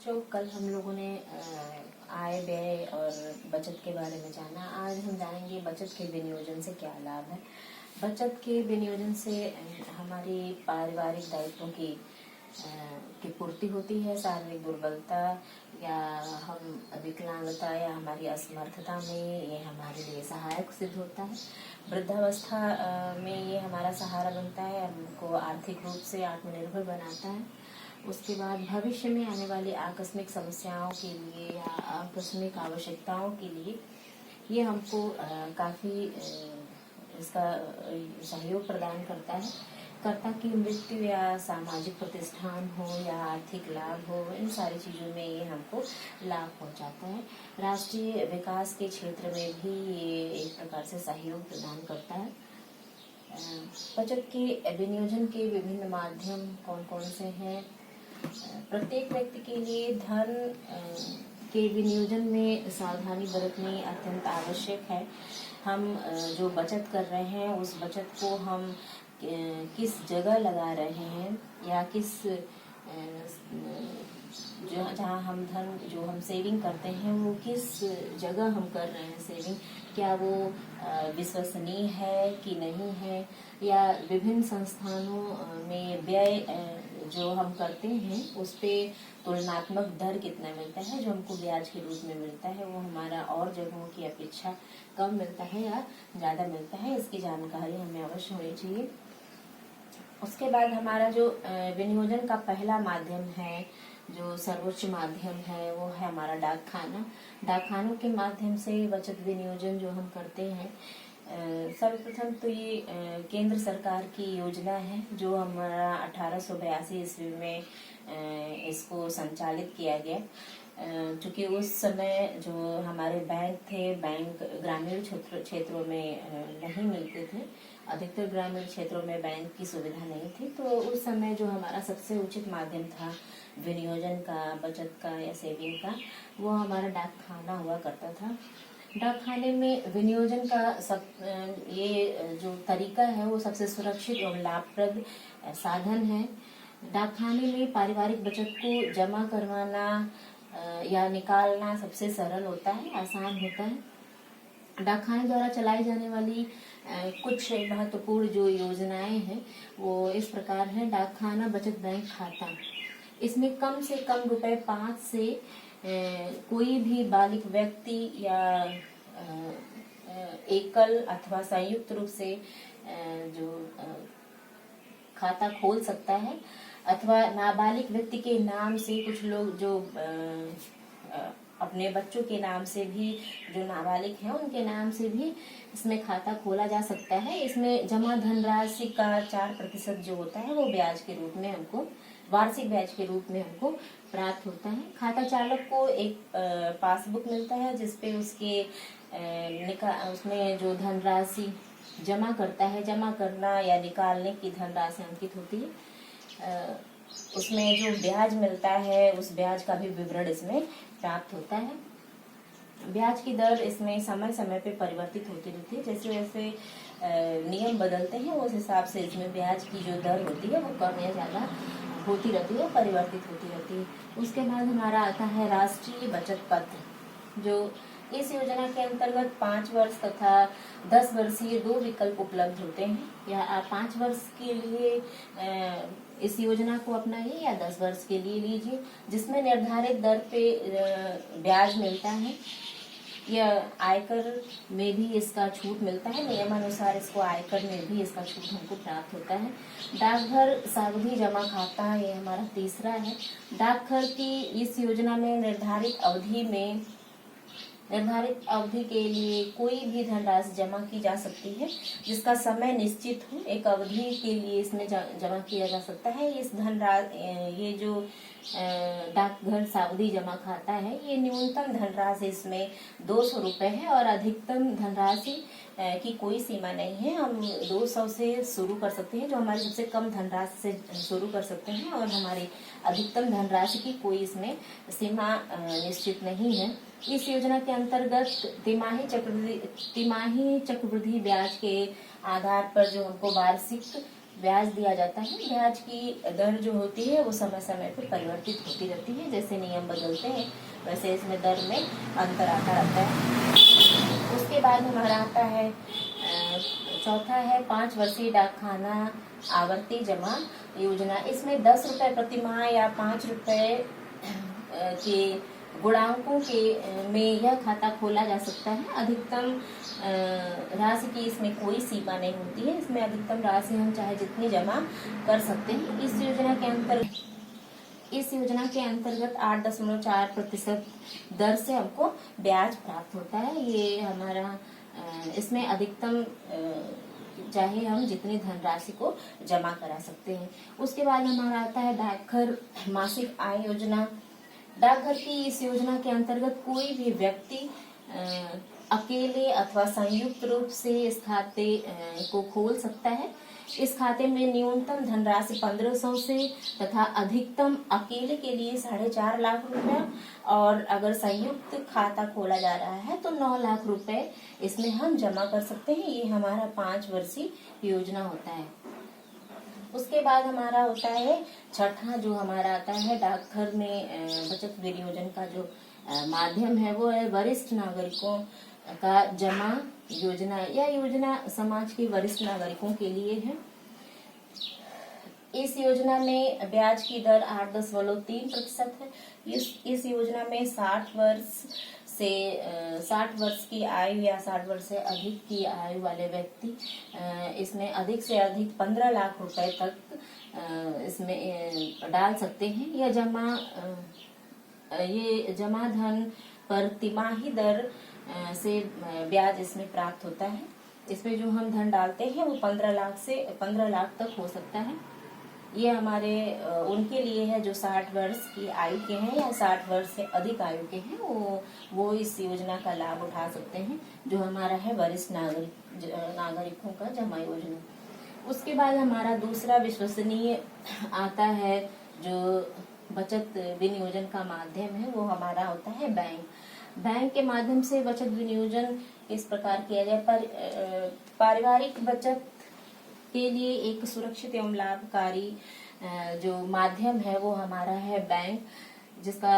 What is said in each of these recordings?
बच्चों, कल हम लोगों ने आय व्यय और बचत के बारे में जाना। आज हम जानेंगे बचत के विनियोजन से क्या लाभ है। बचत के विनियोजन से हमारी पारिवारिक दायित्वों की पूर्ति होती है। शारीरिक दुर्बलता या हम विकलांगता या हमारी असमर्थता में ये हमारे लिए सहायक सिद्ध होता है। वृद्धावस्था में ये हमारा सहारा बनता है, हमको आर्थिक रूप से आत्मनिर्भर बनाता है। उसके बाद भविष्य में आने वाली आकस्मिक समस्याओं के लिए या आकस्मिक आवश्यकताओं के लिए ये हमको काफ़ी इसका सहयोग प्रदान करता है। कर्ता की मृत्यु या सामाजिक प्रतिष्ठान हो या आर्थिक लाभ हो, इन सारी चीज़ों में ये हमको लाभ पहुंचाता है। राष्ट्रीय विकास के क्षेत्र में भी ये एक प्रकार से सहयोग प्रदान करता है। बचत के विनियोजन के विभिन्न माध्यम कौन कौन से हैं? प्रत्येक व्यक्ति के लिए धन के विनियोजन में सावधानी बरतनी अत्यंत आवश्यक है। हम जो बचत कर रहे हैं उस बचत को हम किस जगह लगा रहे हैं या किस जहाँ हम धन जो हम सेविंग करते हैं वो किस जगह हम कर रहे हैं सेविंग, क्या वो विश्वसनीय है कि नहीं है, या विभिन्न संस्थानों में व्यय जो हम करते हैं उस पे तुलनात्मक दर कितना मिलता है, जो हमको ब्याज के रूप में मिलता है वो हमारा और जगहों की अपेक्षा कम मिलता है या ज़्यादा मिलता है, इसकी जानकारी हमें अवश्य होनी चाहिए। उसके बाद हमारा जो विनियोजन का पहला माध्यम है, जो सर्वोच्च माध्यम है, वो है हमारा डाकखाना। डाकखानों के माध्यम से बचत विनियोजन जो हम करते हैं, सर्वप्रथम तो ये केंद्र सरकार की योजना है जो हमारा 1882 ईस्वी में इसको संचालित किया गया। चूँकि उस समय जो हमारे बैंक थे, बैंक ग्रामीण क्षेत्रों में नहीं मिलते थे, अधिकतर ग्रामीण क्षेत्रों में बैंक की सुविधा नहीं थी, तो उस समय जो हमारा सबसे उचित माध्यम था विनियोजन का, बचत का या सेविंग का, वो हमारा डाकखाना हुआ करता था। डाकखाने में विनियोजन का ये जो तरीका है वो सबसे सुरक्षित और लाभप्रद साधन है। डाकखाने में पारिवारिक बचत को जमा करवाना या निकालना सबसे सरल होता है, आसान होता है। डाकखाने द्वारा चलाई जाने वाली कुछ महत्वपूर्ण जो योजनाएं हैं वो इस प्रकार है। डाकखाना बचत बैंक खाता, इसमें कम से कम रुपए 5 से कोई भी बालिग व्यक्ति या एकल अथवा संयुक्त रूप से जो खाता खोल सकता है, अथवा नाबालिग व्यक्ति के नाम से कुछ लोग जो अपने बच्चों के नाम से भी, जो नाबालिग हैं उनके नाम से भी इसमें खाता खोला जा सकता है। इसमें जमा धनराशि का 4% जो होता है वो ब्याज के रूप में हमको, वार्षिक ब्याज के रूप में हमको प्राप्त होता है। खाता चालक को एक पासबुक मिलता है जिसपे उसके उसमें जो धनराशि जमा करता है, जमा करना या निकालने की धनराशि अंकित होती है। उसमें जो ब्याज मिलता है उस ब्याज का भी विवरण इसमें प्राप्त होता है। ब्याज की दर इसमें समय समय पे परिवर्तित होती रहती है, जैसे जैसे नियम बदलते हैं उस हिसाब से इसमें ब्याज की जो दर होती है वो कम या ज्यादा होती रहती है, परिवर्तित होती रहती है। उसके बाद हमारा आता है राष्ट्रीय बचत पत्र, जो इस योजना के अंतर्गत 5 वर्ष तथा 10 वर्षीय 2 विकल्प उपलब्ध होते हैं। या आप 5 वर्ष के लिए इस योजना को अपनाइए या 10 वर्ष के लिए लीजिए, जिसमें निर्धारित दर पे ब्याज मिलता है। यह आयकर में भी इसका छूट मिलता है, नियमानुसार इसको आयकर में भी इसका छूट हमको प्राप्त होता है। डाकघर सावधि जमा खाता, ये हमारा तीसरा है। डाकघर की इस योजना में निर्धारित अवधि के लिए कोई भी धनराशि जमा की जा सकती है जिसका समय निश्चित हो। एक अवधि के लिए इसमें जमा किया जा सकता है। इस ये जो डाकघर सावधि जमा खाता है, ये न्यूनतम धनराशि इसमें 200 रुपए है और अधिकतम धनराशि की कोई सीमा नहीं है। हम 200 से शुरू कर सकते हैं, जो हमारी सबसे कम धनराशि से शुरू कर सकते हैं, और हमारी अधिकतम धनराशि की कोई इसमें सीमा निश्चित नहीं है। इस योजना के अंतर्गत तिमाही चक्रवृद्धि ब्याज के आधार पर जो हमको वार्षिक ब्याज दिया जाता है। ब्याज की दर जो होती है वो समय समय पर परिवर्तित होती रहती है, जैसे नियम बदलते हैं वैसे इसमें दर में अंतर आता रहता है। उसके बाद हमारा आता है चौथा है 5 वर्षीय डाक खाना आवर्ती जमा योजना। इसमें 10 रुपए प्रति माह या 5 रुपए के गुणांकों के में यह खाता खोला जा सकता है। अधिकतम राशि की इसमें कोई सीमा नहीं होती है। इसमें अधिकतम राशि हम चाहे जितनी जमा कर सकते हैं। इस योजना के अंतर्गत 8.4% दर से हमको ब्याज प्राप्त होता है। ये हमारा इसमें अधिकतम चाहे हम जितनी धनराशि को जमा करा सकते हैं। उसके बाद हमारा आता है डाकघर मासिक आय योजना। डाकघर की इस योजना के अंतर्गत कोई भी व्यक्ति अकेले अथवा संयुक्त रूप से इस खाते को खोल सकता है। इस खाते में न्यूनतम धनराशि 1500 से तथा अधिकतम अकेले के लिए 4.5 लाख रुपए, और अगर संयुक्त खाता खोला जा रहा है तो 9 लाख रुपए इसमें हम जमा कर सकते हैं। ये हमारा 5 वर्षीय योजना होता है। उसके बाद हमारा होता है छठा जो हमारा आता है डाकघर में बचत विनियोजन का जो माध्यम है वो है वरिष्ठ नागरिकों का जमा योजना। यह योजना समाज के वरिष्ठ नागरिकों के लिए है। इस योजना में ब्याज की दर 8.3% है। इस योजना में 60 वर्ष की आयु या 60 वर्ष से अधिक की आयु वाले व्यक्ति इसमें अधिक से अधिक 15 लाख रुपए तक इसमें डाल सकते हैं। ये जमा धन पर तिमाही दर से ब्याज इसमें प्राप्त होता है। इसमें जो हम धन डालते हैं वो 15 लाख तक हो सकता है। ये हमारे उनके लिए है जो 60 वर्ष की आयु के हैं या 60 वर्ष से अधिक आयु के हैं, वो इस योजना का लाभ उठा सकते हैं, जो हमारा है वरिष्ठ नागरिकों का जमा योजना। उसके बाद हमारा दूसरा विश्वसनीय आता है जो बचत विनियोजन का माध्यम है, वो हमारा होता है बैंक। बैंक के माध्यम से बचत विनियोजन इस प्रकार किया जाए पर पारिवारिक बचत के लिए एक सुरक्षित एवं लाभकारी जो माध्यम है वो हमारा है बैंक, जिसका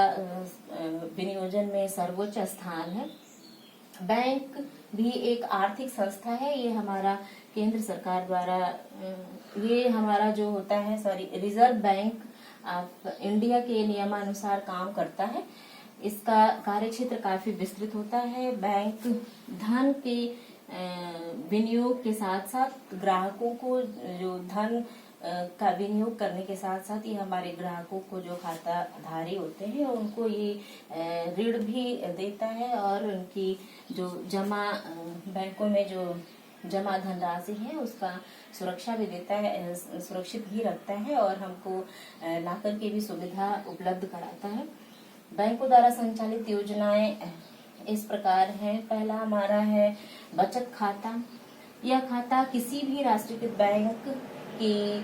विनियोजन में सर्वोच्च स्थान है। बैंक भी एक आर्थिक संस्था है। ये हमारा केंद्र सरकार द्वारा ये हमारा जो होता है रिजर्व बैंक ऑफ इंडिया के नियमानुसार काम करता है। इसका कार्यक्षेत्र काफी विस्तृत होता है। बैंक धन के विनियोग के साथ साथ ग्राहकों को जो धन का विनियोग करने के साथ साथ ये हमारे ग्राहकों को जो खाताधारी होते हैं उनको ये ऋण भी देता है, और उनकी जो जमा बैंकों में जो जमा धनराशि है उसका सुरक्षा भी देता है, सुरक्षित भी रखता है और हमको लाकर के भी सुविधा उपलब्ध कराता है। बैंकों द्वारा संचालित योजनाएं इस प्रकार है। पहला हमारा है बचत खाता। यह खाता किसी भी राष्ट्रीयकृत बैंक की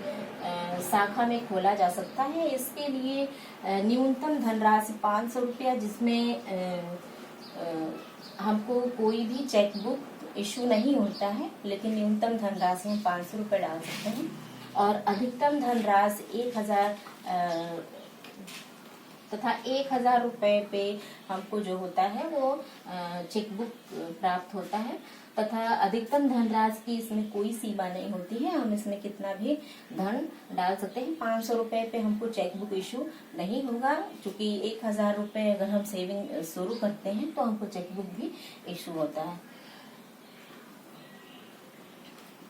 शाखा में खोला जा सकता है। इसके लिए न्यूनतम धनराशि 500 रुपया, जिसमें हमको कोई भी चेकबुक इशू नहीं होता है, लेकिन न्यूनतम धनराशि हम 500 रुपये डाल सकते हैं और अधिकतम धनराशि 1000 तथा 1000 रुपए पे हमको जो होता है वो चेकबुक प्राप्त होता है तथा अधिकतम धनराशि की इसमें कोई सीमा नहीं होती है। हम इसमें कितना भी धन डाल सकते हैं। 500 रुपए पे हमको चेकबुक इशू नहीं होगा, क्योंकि 1000 रुपए अगर हम सेविंग शुरू करते हैं तो हमको चेकबुक भी इशू होता है।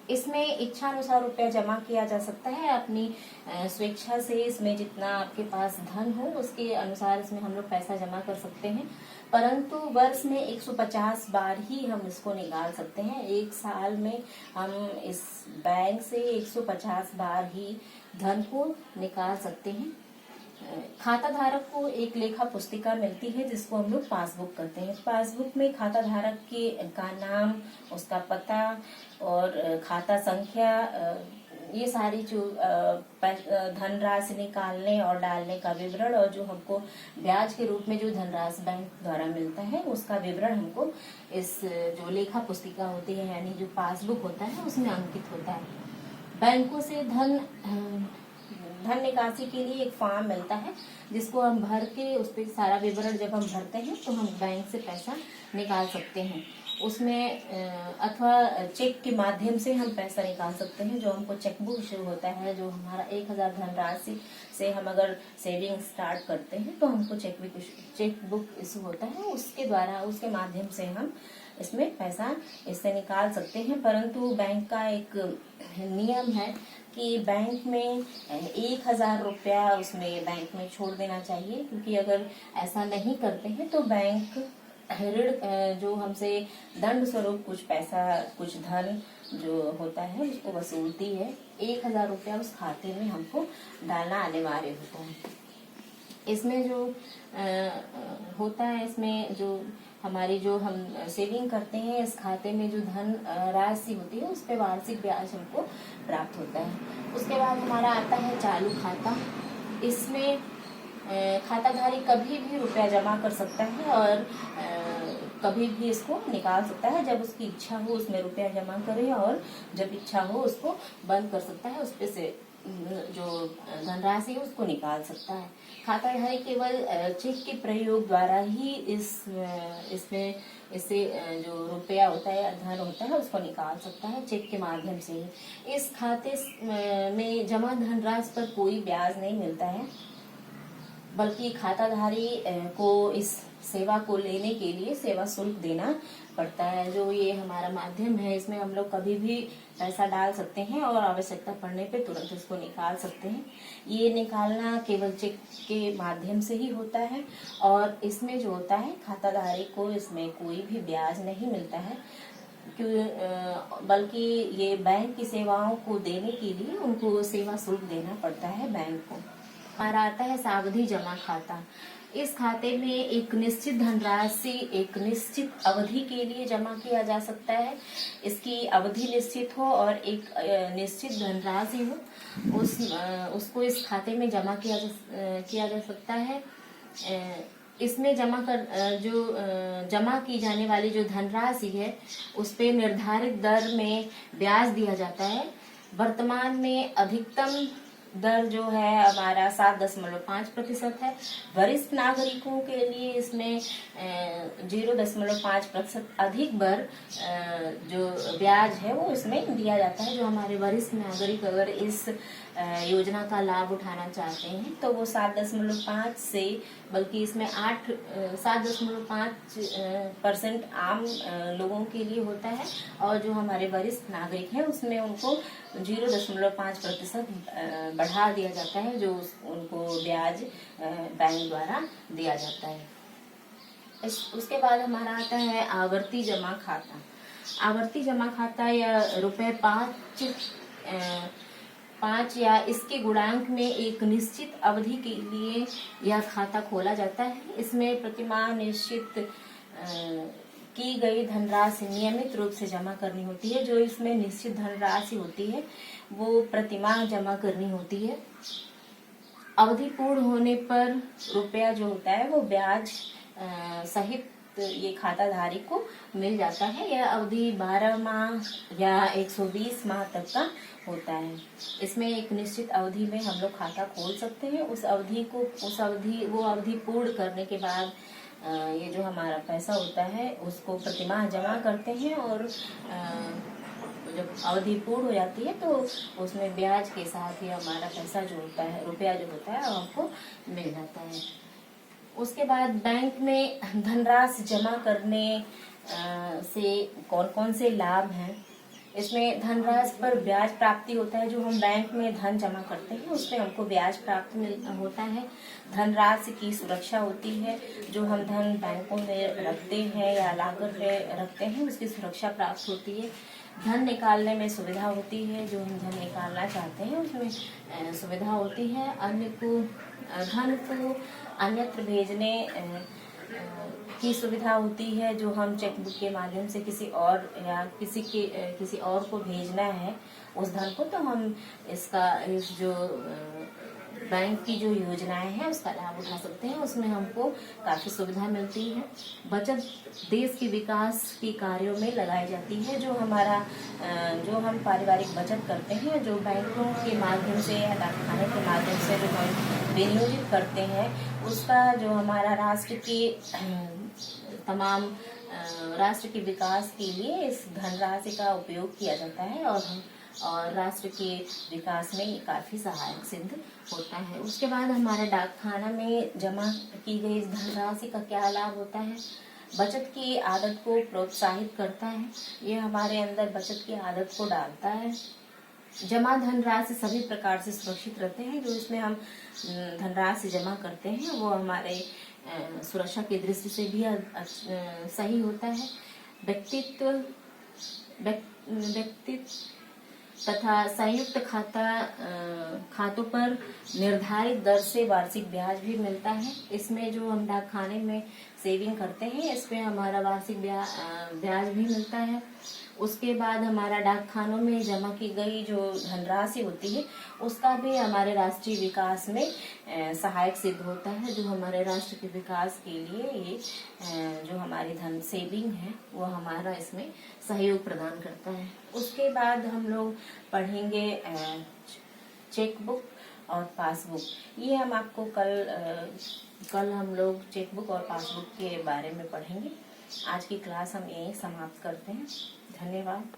इसमें इच्छानुसार रुपया जमा किया जा सकता है अपनी स्वेच्छा से। इसमें जितना आपके पास धन हो उसके अनुसार इसमें हम लोग पैसा जमा कर सकते हैं, परंतु वर्ष में 150 बार ही हम इसको निकाल सकते हैं। एक साल में हम इस बैंक से 150 बार ही धन को निकाल सकते हैं। खाता धारक को एक लेखा पुस्तिका मिलती है जिसको हम लोग पासबुक कहते हैं। पासबुक में खाता धारक का नाम, उसका पता और खाता संख्या, ये सारी जो धनराशि निकालने और डालने का विवरण और जो हमको ब्याज के रूप में जो धनराशि बैंक द्वारा मिलता है उसका विवरण हमको इस जो लेखा पुस्तिका होती है यानी जो पासबुक होता है उसमें अंकित होता है। बैंकों से धन निकासी के लिए एक फॉर्म मिलता है, जिसको हम भर के उस पर सारा विवरण जब हम भरते हैं तो हम बैंक से पैसा निकाल सकते हैं। उसमें अथवा चेक के माध्यम से हम पैसा निकाल सकते हैं। जो हमको चेकबुक इशू होता है, जो हमारा 1000 धनराशि से हम अगर सेविंग स्टार्ट करते हैं तो हमको चेकबुक इशू होता है, उसके द्वारा उसके माध्यम से हम इसमें पैसा इससे निकाल सकते हैं। परंतु बैंक का एक नियम है कि बैंक में 1000 रुपया उसमें बैंक में छोड़ देना चाहिए, क्योंकि अगर ऐसा नहीं करते हैं तो बैंक ऋण जो हमसे दंड स्वरूप कुछ पैसा, कुछ धन जो होता है उसको वसूलती है। 1000 रुपया उस खाते में हमको डालना अनिवार्य होता है। इसमें जो होता है, इसमें जो हमारी जो हम सेविंग करते हैं, इस खाते में जो धन राशि होती है उस पे वार्षिक ब्याज हमको प्राप्त होता है। उसके बाद हमारा आता है चालू खाता। इसमें खाताधारी कभी भी रुपया जमा कर सकता है और कभी भी इसको निकाल सकता है। जब उसकी इच्छा हो उसमें रुपया जमा करे और जब इच्छा हो उसको बंद कर सकता है, उसपे से जो धनराशि है उसको निकाल सकता है। खाताधारी केवल चेक के प्रयोग द्वारा ही इससे जो रुपया होता है, धन होता है, उसको निकाल सकता है, चेक के माध्यम से ही। इस खाते में जमा धनराशि पर कोई ब्याज नहीं मिलता है, बल्कि खाताधारी को इस सेवा को लेने के लिए सेवा शुल्क देना पड़ता है। जो ये हमारा माध्यम है, इसमें हम लोग कभी भी पैसा डाल सकते हैं और आवश्यकता पड़ने पे तुरंत इसको निकाल सकते हैं। ये निकालना केवल चेक के माध्यम से ही होता है और इसमें जो होता है खाताधारी को इसमें कोई भी ब्याज नहीं मिलता है, बल्कि ये बैंक की सेवाओं को देने के लिए उनको सेवा शुल्क देना पड़ता है बैंक को। हमारा आता है सावधि जमा खाता। इस खाते में एक निश्चित धनराशि एक निश्चित अवधि के लिए जमा किया जा सकता है। इसकी अवधि निश्चित हो और एक निश्चित धनराशि हो, उसको इस खाते में जमा किया जा सकता है। इसमें जमा की जाने वाली जो धनराशि है उस पे निर्धारित दर में ब्याज दिया जाता है। वर्तमान में अधिकतम दर जो है हमारा 7.5% है। वरिष्ठ नागरिकों के लिए इसमें 0.5% अधिक दर जो ब्याज है वो इसमें दिया जाता है। जो हमारे वरिष्ठ नागरिक अगर इस योजना का लाभ उठाना चाहते हैं तो वो 7.5 से, बल्कि इसमें 7.5% आम लोगों के लिए होता है और जो हमारे वरिष्ठ नागरिक हैं उसमें उनको 0.5% बढ़ा दिया जाता है, जो उनको ब्याज बैंक द्वारा दिया जाता है। उसके बाद हमारा आता है आवर्ती जमा खाता। आवर्ती जमा खाता या रुपए 5 या इसके गुणांक में एक निश्चित अवधि के लिए यह खाता खोला जाता है। इसमें प्रतिमाह निश्चित की गई धनराशि नियमित रूप से जमा करनी होती है। जो इसमें निश्चित धनराशि होती है वो प्रतिमाह जमा करनी होती है। अवधि पूर्ण होने पर रुपया जो होता है वो ब्याज सहित ये खाताधारी को मिल जाता है। यह अवधि 12 माह या 120 माह तक का होता है। इसमें एक निश्चित अवधि में हम लोग खाता खोल सकते हैं। वो अवधि पूर्ण करने के बाद ये जो हमारा पैसा होता है उसको प्रतिमाह जमा करते हैं और जब अवधि पूर्ण हो जाती है तो उसमें ब्याज के साथ ही हमारा पैसा जो होता है, रुपया जो होता है हमको मिल जाता है। उसके बाद बैंक में धनराशि जमा करने से कौन कौन से लाभ हैं। इसमें धनराशि पर ब्याज प्राप्ति होता है। जो हम बैंक में धन जमा करते हैं उसमें हमको ब्याज प्राप्त होता है। धनराशि की सुरक्षा होती है। जो हम धन बैंकों में रखते हैं या लाकर में रखते हैं उसकी सुरक्षा प्राप्त होती है। धन निकालने में सुविधा होती है। जो हम धन निकालना चाहते हैं उसमें सुविधा होती है। धन को अन्यत्र भेजने की सुविधा होती है। जो हम चेकबुक के माध्यम से किसी और को भेजना है उस धन को, तो हम इस जो बैंक की जो योजनाएं हैं उसका लाभ उठा सकते हैं। उसमें हमको काफी सुविधा मिलती है। बचत देश के विकास के कार्यों में लगाई जाती है। जो हम पारिवारिक बचत करते हैं, जो बैंकों के माध्यम से या डाकखाने के माध्यम से जो हम विनियोजित करते हैं, उसका जो हमारा राष्ट्र के विकास के लिए इस धनराशि का उपयोग किया जाता है और राष्ट्र के विकास में ये काफी सहायक सिद्ध होता है। उसके बाद हमारा डाकखाना में जमा की गई इस धनराशि का क्या लाभ होता है? बचत की आदत को प्रोत्साहित करता है। ये हमारे अंदर बचत की आदत को डालता है। जमा धनराशि सभी प्रकार से सुरक्षित रहते हैं। जो इसमें हम धनराशि जमा करते हैं वो हमारे सुरक्षा की दृष्टि से भी सही होता है। व्यक्तित्व तथा संयुक्त खातों पर निर्धारित दर से वार्षिक ब्याज भी मिलता है। इसमें जो हम डाकखाने में सेविंग करते हैं, इसमें हमारा वार्षिक ब्याज भी मिलता है। उसके बाद हमारा डाकखानों में जमा की गई जो धनराशि होती है उसका भी हमारे राष्ट्रीय विकास में सहायक सिद्ध होता है। जो हमारे राष्ट्र के विकास के लिए ये जो हमारी धन सेविंग है वो हमारा इसमें सहयोग प्रदान करता है। उसके बाद हम लोग पढ़ेंगे चेकबुक और पासबुक। ये हम आपको कल हम लोग चेकबुक और पासबुक के बारे में पढ़ेंगे। आज की क्लास हम यहीं समाप्त करते हैं। धन्यवाद।